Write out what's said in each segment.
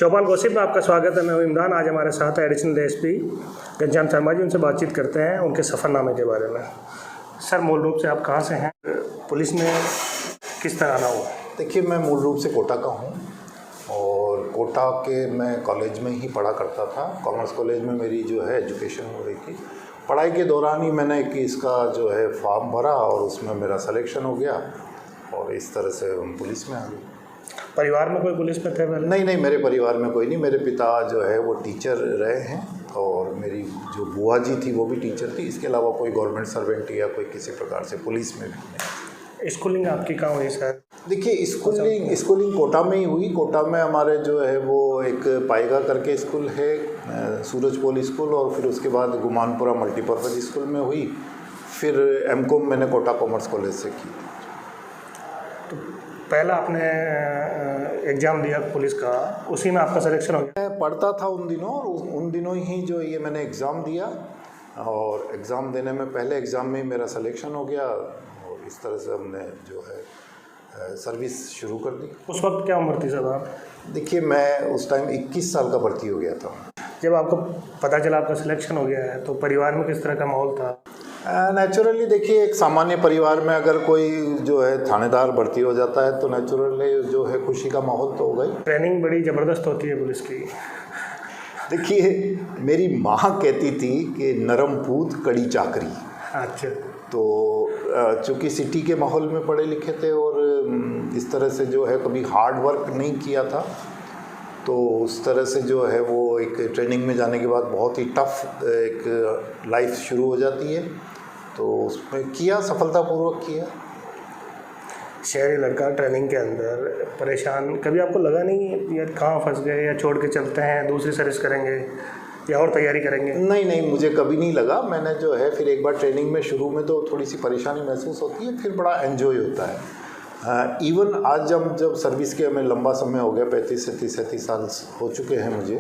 चौपाल gossip में आपका स्वागत है। मैं हूं इमरान। आज हमारे साथ है एडिशनल एसपी घनश्याम शर्मा जी। उनसे बातचीत करते हैं उनके सफ़रनामे के बारे में। सर, मूल रूप से आप कहाँ से हैं, पुलिस में किस तरह आना हुआ? देखिए, मैं मूल रूप से कोटा का हूँ और कोटा के मैं कॉलेज में ही पढ़ा करता था। कॉमर्स कॉलेज में मेरी जो है एजुकेशन हो रही थी। पढ़ाई के दौरान ही मैंने इसका जो है फॉर्म भरा और उसमें मेरा सिलेक्शन हो गया और इस तरह से हम पुलिस में आ गए। परिवार में कोई पुलिस में थे पहले? नहीं, मेरे परिवार में कोई नहीं। मेरे पिता जो है वो टीचर रहे हैं और मेरी जो बुआ जी थी वो भी टीचर थी। इसके अलावा कोई गवर्नमेंट सर्वेंट या कोई किसी प्रकार से पुलिस में भी नहीं। स्कूलिंग आपकी कहाँ हुई सर? देखिए, स्कूलिंग कोटा में ही हुई। कोटा में हमारे जो है वो एक पाइगा करके स्कूल है, सूरजपोल स्कूल, और फिर उसके बाद गुमानपुरा मल्टीपर्पज़ स्कूल में हुई। फिर एमकॉम मैंने कोटा कॉमर्स कॉलेज से की। तो पहला आपने एग्ज़ाम दिया पुलिस का, उसी में आपका सिलेक्शन हो गया? मैं पढ़ता था उन दिनों, और उन दिनों ही जो ये मैंने एग्ज़ाम दिया और एग्ज़ाम देने में पहले एग्ज़ाम में ही मेरा सिलेक्शन हो गया और इस तरह से हमने जो है सर्विस शुरू कर दी। उस वक्त क्या उम्र थी सर आप? देखिए, मैं उस टाइम 21 साल का भर्ती हो गया था। जब आपको पता चला आपका सिलेक्शन हो गया है तो परिवार में किस तरह का माहौल था? नेचुरली देखिए, एक सामान्य परिवार में अगर कोई जो है थानेदार भर्ती हो जाता है तो नेचुरली जो है खुशी का माहौल तो होगा ही। ट्रेनिंग बड़ी ज़बरदस्त होती है पुलिस की। देखिए, मेरी माँ कहती थी कि नरम पूत कड़ी चाकरी। अच्छा। तो चूँकि सिटी के माहौल में पढ़े लिखे थे और इस तरह से जो है कभी हार्ड वर्क नहीं किया था, तो उस तरह से जो है वो एक ट्रेनिंग में जाने के बाद बहुत ही टफ एक लाइफ शुरू हो जाती है। तो उसमें किया, सफलतापूर्वक किया। शहरी लड़का ट्रेनिंग के अंदर परेशान, कभी आपको लगा नहीं यार कहाँ फंस गए, या छोड़ के चलते हैं दूसरी सर्विस करेंगे या और तैयारी करेंगे? नहीं, मुझे कभी नहीं लगा। मैंने जो है फिर एक बार ट्रेनिंग में शुरू में तो थोड़ी सी परेशानी महसूस होती है, फिर बड़ा एंजॉय होता है। इवन आज जब सर्विस के हमें लंबा समय हो गया, 35 से 37 साल हो चुके हैं मुझे,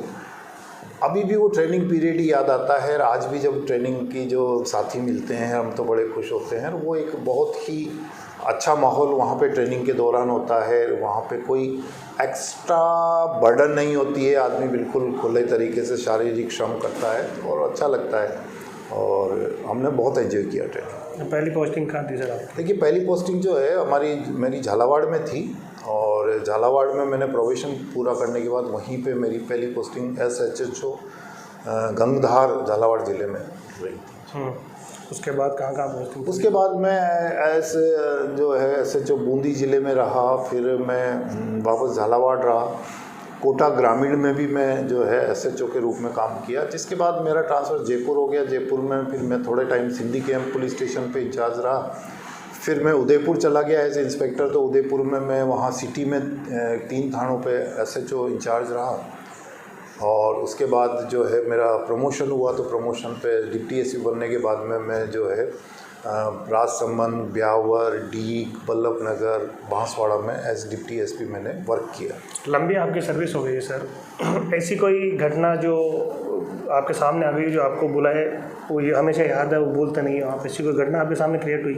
अभी भी वो ट्रेनिंग पीरियड ही याद आता है। और आज भी जब ट्रेनिंग की जो साथी मिलते हैं हम तो बड़े खुश होते हैं। वो एक बहुत ही अच्छा माहौल वहाँ पे ट्रेनिंग के दौरान होता है। वहाँ पे कोई एक्स्ट्रा बर्डन नहीं होती है। आदमी बिल्कुल खुले तरीके से शारीरिक श्रम करता है और अच्छा लगता है और हमने बहुत एंजॉय किया ट्रेनिंग। पहली पोस्टिंग कहाँ थी सर आपकी? देखिए, पहली पोस्टिंग जो है मेरी झालावाड़ में थी और झालावाड़ में मैंने प्रोबेशन पूरा करने के बाद वहीं पे मेरी पहली पोस्टिंग SHO गंगधार झालावाड़ ज़िले में रही थी। उसके बाद कहाँ पोस्टिंग? उसके बाद मैं SHO बूंदी ज़िले में रहा। फिर मैं वापस झालावाड़ रहा। कोटा ग्रामीण में भी मैं जो है SHO के रूप में काम किया, जिसके बाद मेरा ट्रांसफ़र जयपुर हो गया। जयपुर में फिर मैं थोड़े time Sindhi camp police station पे इंचार्ज रहा। फिर मैं उदयपुर चला गया एज इंस्पेक्टर। तो उदयपुर में मैं वहाँ सिटी में 3 थानों पे SHO इंचार्ज रहा और उसके बाद जो है मेरा प्रमोशन हुआ। तो प्रमोशन पे डिप्टी SPO बनने के बाद में मैं जो है राजसमंद, ब्यावर, डीग, बल्लभ नगर, बांसवाड़ा में एज डिप्टी SP मैंने वर्क किया। लंबी आपकी सर्विस हो गई है सर। ऐसी कोई घटना जो आपके सामने आ गई जो आपको बुलाए, वो ये हमेशा याद है, वो भूलते नहीं हो आप? ऐसी कोई घटना आपके सामने क्रिएट हुई?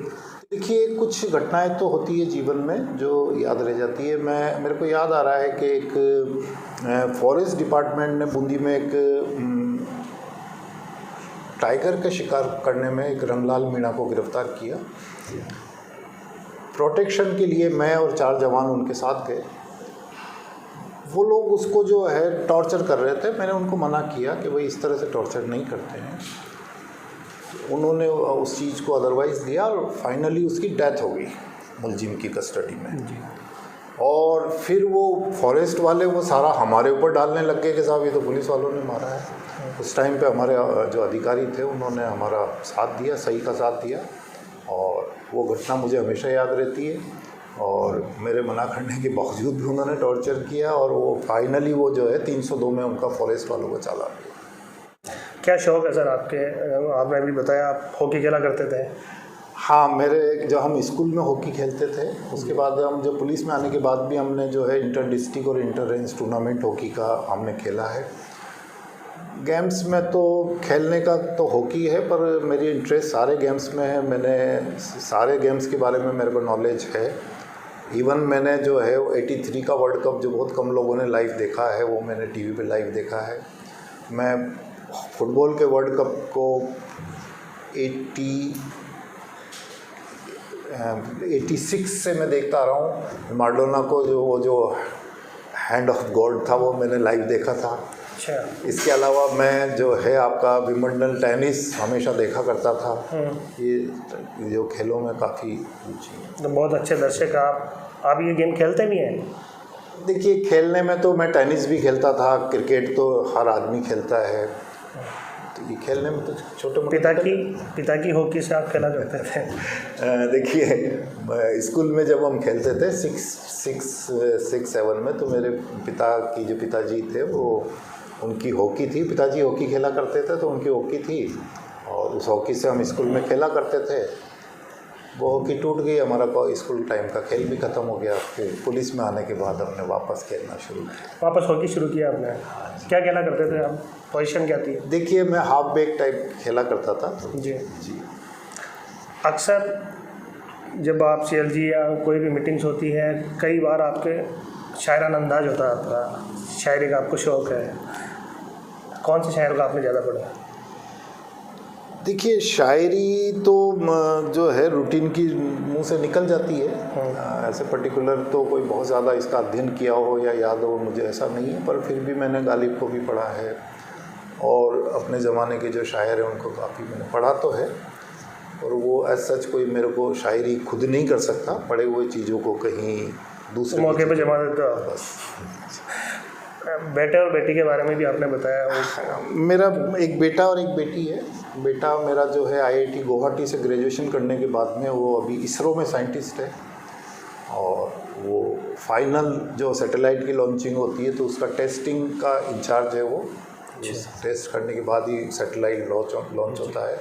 देखिए, कुछ घटनाएं तो होती है जीवन में जो याद रह जाती है। मेरे को याद आ रहा है कि एक फॉरेस्ट डिपार्टमेंट ने बूंदी में एक टाइगर का शिकार करने में एक रंगलाल मीणा को गिरफ्तार किया। प्रोटेक्शन के लिए मैं और 4 जवान उनके साथ गए। वो लोग उसको जो है टॉर्चर कर रहे थे। मैंने उनको मना किया कि भाई इस तरह से टॉर्चर नहीं करते हैं। उन्होंने उस चीज़ को अदरवाइज़ दिया और फाइनली उसकी डेथ हो गई मुलजिम की कस्टडी में जी। और फिर वो फॉरेस्ट वाले वो सारा हमारे ऊपर डालने लग गए कि साहब ये तो पुलिस वालों ने मारा है। उस टाइम पे हमारे जो अधिकारी थे उन्होंने हमारा साथ दिया, सही का साथ दिया, और वो घटना मुझे हमेशा याद रहती है। और मेरे मना करने के बावजूद भी उन्होंने टॉर्चर किया और वो फाइनली वो जो है 302 में उनका फॉरेस्ट वालों को चालान दिया। क्या शौक़ है सर आपके? आपने अभी बताया आप हॉकी खेला करते थे। हाँ, मेरे जब हम स्कूल में हॉकी खेलते थे, उसके बाद हम जो पुलिस में आने के बाद भी हमने जो है इंटर डिस्ट्रिक्ट और इंटर रेंज टूर्नामेंट हॉकी का हमने खेला है। गेम्स में तो खेलने का तो हॉकी है, पर मेरी इंटरेस्ट सारे गेम्स में है। मैंने सारे गेम्स के बारे में मेरे को नॉलेज है इवन मैंने जो है 83 का वर्ल्ड कप जो बहुत कम लोगों ने लाइव देखा है, वो मैंने टीवी पे लाइव देखा है। मैं फुटबॉल के वर्ल्ड कप को 86 से मैं देखता आ रहा हूँ। माराडोना को जो हैंड ऑफ गॉड था वो मैंने लाइव देखा था। अच्छा। इसके अलावा मैं जो है आपका विंबलडन टेनिस हमेशा देखा करता था। ये जो खेलों में काफ़ी रुचि है। तो बहुत अच्छे दर्शक आप ये गेम खेलते भी हैं? देखिए, खेलने में तो मैं टेनिस भी खेलता था, क्रिकेट तो हर आदमी खेलता है, तो ये खेलने में तो छोटे मोटे। पिता की हॉकी से आप खेला करते थे? देखिए, स्कूल में जब हम खेलते थे 6-7 में, तो मेरे पिता की जो पिताजी थे वो उनकी हॉकी थी। पिताजी हॉकी खेला करते थे तो उनकी हॉकी थी, और उस हॉकी से हम स्कूल में खेला करते थे। वो हॉकी टूट गई, हमारा स्कूल टाइम का खेल भी ख़त्म हो गया। फिर पुलिस में आने के बाद हमने वापस खेलना शुरू किया। वापस हॉकी शुरू किया आपने? क्या खेला करते थे आप? पोजीशन क्या थी? देखिए, मैं हाफ बैक टाइप खेला करता था। जी। अक्सर जब आप CLG या कोई भी मीटिंग्स होती है, कई बार आपके शायराना अंदाज होता है, आपका शायरी का आपको शौक़ है। कौन से शायर का आपने ज़्यादा पढ़ा? देखिए, शायरी तो जो है रूटीन की मुंह से निकल जाती है। ऐसे पर्टिकुलर तो कोई बहुत ज़्यादा इसका अध्ययन किया हो या याद हो, मुझे ऐसा नहीं है। पर फिर भी मैंने गालिब को भी पढ़ा है, और अपने ज़माने के जो शायर हैं उनको काफ़ी मैंने पढ़ा तो है। और वो एज सच कोई मेरे को शायरी खुद नहीं कर सकता, पढ़े हुए चीज़ों को कहीं दूसरे मौके पे जमा देता हो। बस। बेटे और बेटी के बारे में भी आपने बताया। मेरा एक बेटा और एक बेटी है। बेटा मेरा जो है IIT गुवाहाटी से ग्रेजुएशन करने के बाद में वो अभी इसरो में साइंटिस्ट है, और वो फाइनल जो सैटेलाइट की लॉन्चिंग होती है तो उसका टेस्टिंग का इंचार्ज है वो। टेस्ट करने के बाद ही सैटेलाइट लॉन्च होता है।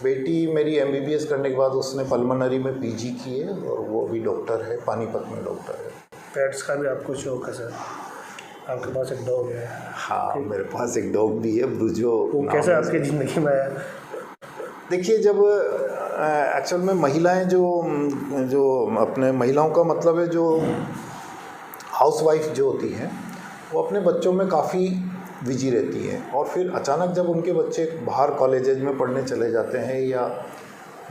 बेटी मेरी MBBS करने के बाद उसने पल्मोनरी में PG की है, और वो भी डॉक्टर है, पानीपत में डॉक्टर है। पेट्स का भी आपको शौक है सर? आपके पास एक डॉग है? हाँ, मेरे पास एक डॉग भी है, ब्रूजो। वो कैसे आपकी ज़िंदगी में आया? देखिए, जब एक्चुअल में महिलाएं जो अपने महिलाओं का मतलब है जो हाउसवाइफ जो होती हैं, वो अपने बच्चों में काफ़ी बिजी रहती हैं, और फिर अचानक जब उनके बच्चे बाहर कॉलेजेज में पढ़ने चले जाते हैं या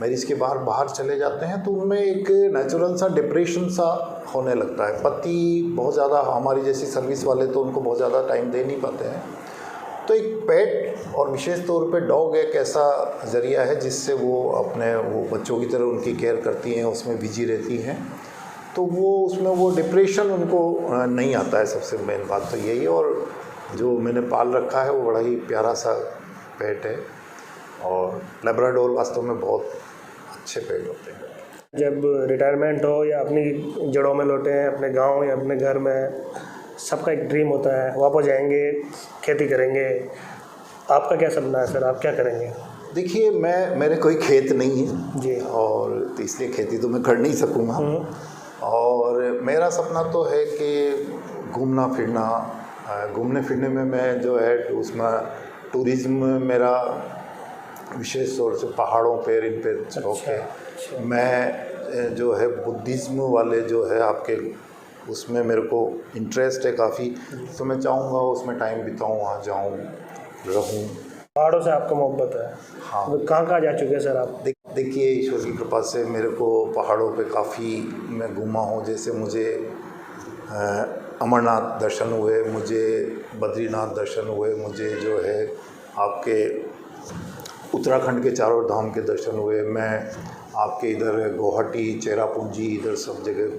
मैरिज के बाहर चले जाते हैं, तो उनमें एक नेचुरल सा डिप्रेशन सा होने लगता है। पति बहुत ज़्यादा, हमारी जैसी सर्विस वाले तो उनको बहुत ज़्यादा टाइम दे नहीं पाते हैं। तो एक पेट, और विशेष तौर पे डॉग, एक ऐसा ज़रिया है जिससे वो अपने वो बच्चों की तरह उनकी केयर करती हैं, उसमें बिजी रहती हैं, तो वो उसमें वो डिप्रेशन उनको नहीं आता है। सबसे मेन बात तो यही है। और जो मैंने पाल रखा है वो बड़ा ही प्यारा सा पेट है, और लेब्राडोर वास्तव में बहुत अच्छे पेट होते हैं। जब रिटायरमेंट हो या अपनी जड़ों में लौटे हैं, अपने गांव या अपने घर में, सबका एक ड्रीम होता है, वापस जाएंगे, खेती करेंगे। आपका क्या सपना है सर? आप क्या करेंगे? देखिए, मेरे कोई खेत नहीं है जी, और तो इसलिए खेती तो मैं कर नहीं सकूँगा। और मेरा सपना तो है कि घूमने फिरने में मैं जो है उसमें टूरिज़्म मेरा विशेष तौर से पहाड़ों पर इन पर शौक है। मैं जो है बुद्धिज़्म वाले जो है आपके उसमें मेरे को इंटरेस्ट है काफ़ी, तो मैं चाहूँगा उसमें टाइम बिताऊँ, वहाँ जाऊँ, रहूँ। पहाड़ों से आपको मोहब्बत है? हाँ। तो कहाँ जा चुके हैं सर आप? देखिए, ईश्वर की कृपा से मेरे को पहाड़ों पे काफ़ी मैं घूमा हूँ। जैसे मुझे अमरनाथ दर्शन हुए, मुझे बद्रीनाथ दर्शन हुए, मुझे जो है आपके उत्तराखंड के चारों धाम के दर्शन हुए। मैं आपके इधर गुवाहाटी, चेरापूंजी, इधर सब जगह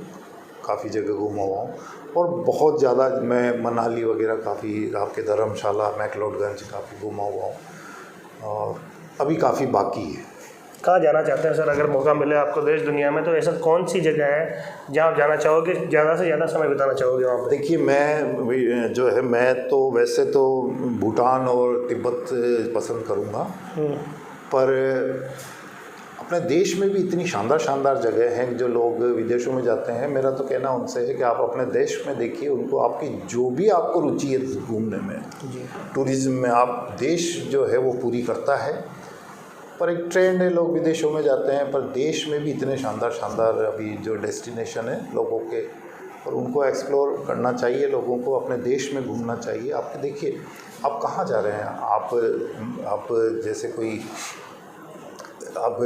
काफ़ी जगह घूमा हुआ हूँ। और बहुत ज़्यादा मैं मनाली वगैरह काफ़ी, आपके धर्मशाला, मैक्लोडगंज काफ़ी घूमा हुआ हूँ, और अभी काफ़ी बाकी है। कहाँ जाना चाहते हैं सर अगर मौका मिले आपको देश दुनिया में? तो ऐसा कौन सी जगह है जहाँ आप जाना चाहोगे, ज़्यादा से ज़्यादा समय बिताना चाहोगे वहाँ पे? देखिए, मैं तो वैसे तो भूटान और तिब्बत पसंद करूँगा, पर अपने देश में भी इतनी शानदार जगह हैं जो लोग विदेशों में जाते हैं। मेरा तो कहना उनसे है कि आप अपने देश में देखिए, उनको आपकी जो भी आपको रुचि है घूमने में, टूरिज़्म में, आप देश जो है वो पूरी करता है। पर एक ट्रेंड है, लोग विदेशों में जाते हैं, पर देश में भी इतने शानदार शानदार अभी जो डेस्टिनेशन है लोगों के, और उनको एक्सप्लोर करना चाहिए, लोगों को अपने देश में घूमना चाहिए। आप देखिए आप कहाँ जा रहे हैं, आप जैसे कोई आप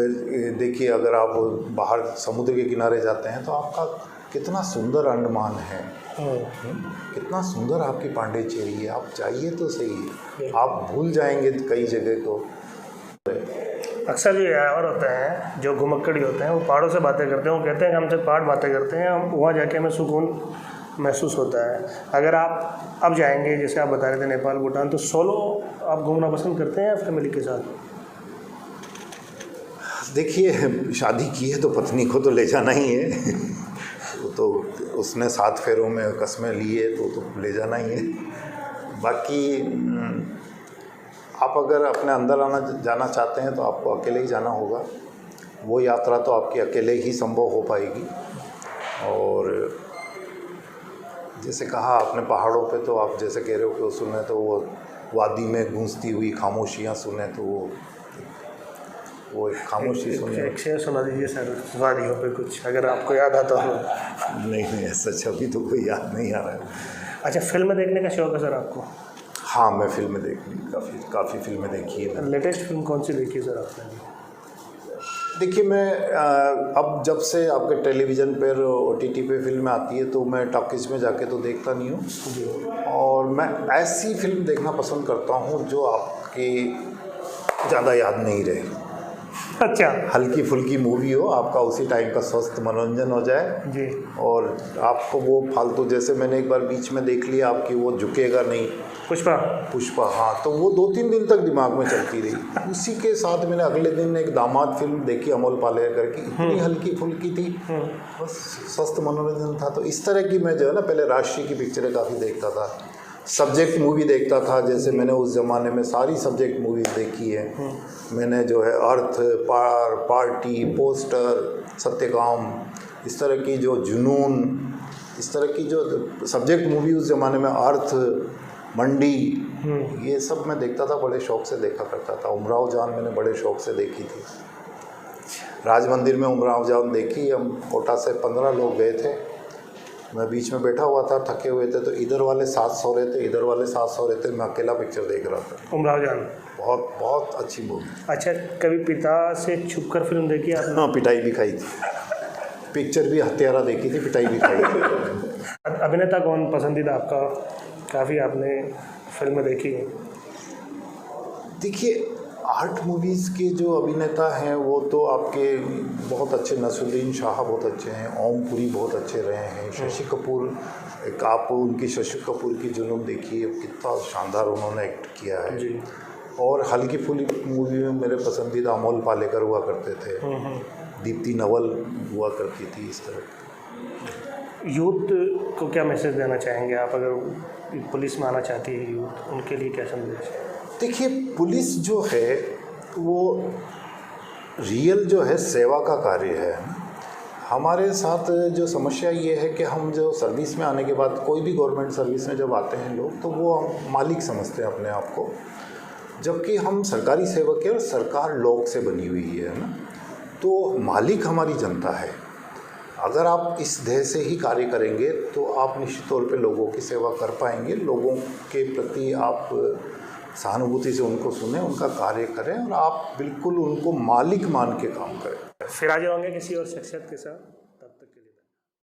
देखिए, अगर आप बाहर समुद्र के किनारे जाते हैं तो आपका कितना सुंदर अंडमान है, कितना सुंदर आपकी पांडिचेरी है, आप जाइए तो सही, आप भूल जाएंगे कई जगह को। अक्सर जो और होते हैं जो घुमक्कड़ी होते हैं वो पहाड़ों से बातें करते हैं, वो कहते हैं कि हमसे पहाड़ बातें करते हैं, हम वहाँ जाके हमें सुकून महसूस होता है। अगर आप अब जाएंगे, जैसे आप बता रहे थे नेपाल भूटान, तो सोलो आप घूमना पसंद करते हैं या फैमिली के साथ? देखिए शादी की है तो पत्नी को तो ले जाना ही है तो उसने 7 फेरों में कस्में ली है तो ले जाना ही है। बाकी आप अगर अपने अंदर जाना चाहते हैं तो आपको अकेले ही जाना होगा, वो यात्रा तो आपकी अकेले ही संभव हो पाएगी। और जैसे कहा आपने पहाड़ों पे, तो आप जैसे कह रहे हो कि सुने तो वो वादी में गूंजती हुई खामोशियाँ सुने, तो वो एक खामोशी सुने। एक शेर सुना दीजिए सर वादियों पे कुछ, अगर आपको याद आता हो। नहीं ऐसा अभी तो कोई याद नहीं आ रहा है। अच्छा, फिल्म देखने का शौक है सर आपको? हाँ, मैं फिल्में देखनी काफ़ी फिल्में देखी है। लेटेस्ट फिल्म कौन सी देखी है सर आपने? देखिए मैं अब जब से आपके टेलीविज़न पर OTT पे फिल्में आती है तो मैं टॉकीज़ में जाके तो देखता नहीं हूँ, और मैं ऐसी फिल्म देखना पसंद करता हूँ जो आपकी ज़्यादा याद नहीं रहे। अच्छा, हल्की फुल्की मूवी हो, आपका उसी टाइम का स्वस्थ मनोरंजन हो जाए जी, और आपको वो फालतू, जैसे मैंने एक बार बीच में देख लिया आपकी वो झुकेगा नहीं, पुष्पा, हाँ, तो वो 2-3 दिन तक दिमाग में चलती रही। उसी के साथ मैंने अगले दिन एक दामाद फिल्म देखी अमोल पालेकर की, इतनी हल्की फुल्की थी, बस स्वस्थ मनोरंजन था। तो इस तरह की मैं जो है ना, पहले राष्ट्रीय की पिक्चरें काफ़ी देखता था, सब्जेक्ट मूवी देखता था, जैसे मैंने उस ज़माने में सारी सब्जेक्ट मूवीज़ देखी है। मैंने जो है अर्थ, पार्टी, पोस्टर, सत्यकाम, इस तरह की जो जुनून, इस तरह की जो सब्जेक्ट मूवी उस ज़माने में, अर्थ, मंडी, ये सब मैं देखता था, बड़े शौक़ से देखा करता था। उमराव जान मैंने बड़े शौक़ से देखी थी, राज मंदिर में उमराव जान देखी। हम कोटा से 15 लोग गए थे, मैं बीच में बैठा हुआ था, थके हुए थे, तो इधर वाले 7 सो रहे थे, इधर वाले 7 सो रहे थे, मैं अकेला पिक्चर देख रहा था। उमराव जान बहुत अच्छी मूवी। अच्छा, कभी पिता से छुपकर फिल्म देखी आपने? हाँ, पिटाई भी खाई थी, पिक्चर भी हत्यारा देखी थी, पिटाई भी खाई थी। अभिनेता कौन पसंदीदा आपका? काफ़ी आपने फिल्में देखी हैं। देखिए आर्ट मूवीज़ के जो अभिनेता हैं वो तो आपके बहुत अच्छे, नसरुद्दीन शाह बहुत अच्छे हैं, ओम पुरी बहुत अच्छे रहे हैं, शशि कपूर, एक आप उनकी शशि कपूर की जुल्म देखिए, कितना शानदार उन्होंने एक्ट किया है जी। और हल्की फुल्की मूवी में मेरे पसंदीदा अमोल पालेकर हुआ करते थे, दीप्ति नवल हुआ करती थी। इस तरह यूथ को क्या मैसेज देना चाहेंगे आप, अगर पुलिस में आना चाहती है यूथ, उनके लिए क्या संदेश है? देखिए पुलिस जो है वो रियल जो है सेवा का कार्य है। हमारे साथ जो समस्या ये है कि हम जो सर्विस में आने के बाद, कोई भी गवर्नमेंट सर्विस में जब आते हैं लोग, तो वो हम मालिक समझते हैं अपने आप को, जबकि हम सरकारी सेवक हैं और सरकार लोग से बनी हुई है ना, तो मालिक हमारी जनता है। अगर आप इस ध्येय से ही कार्य करेंगे तो आप निश्चित तौर पे लोगों की सेवा कर पाएंगे, लोगों के प्रति आप सहानुभूति से उनको सुने, उनका कार्य करें और आप बिल्कुल उनको मालिक मान के काम करें। फिर हाजिर होंगे किसी और शख्सियत के साथ।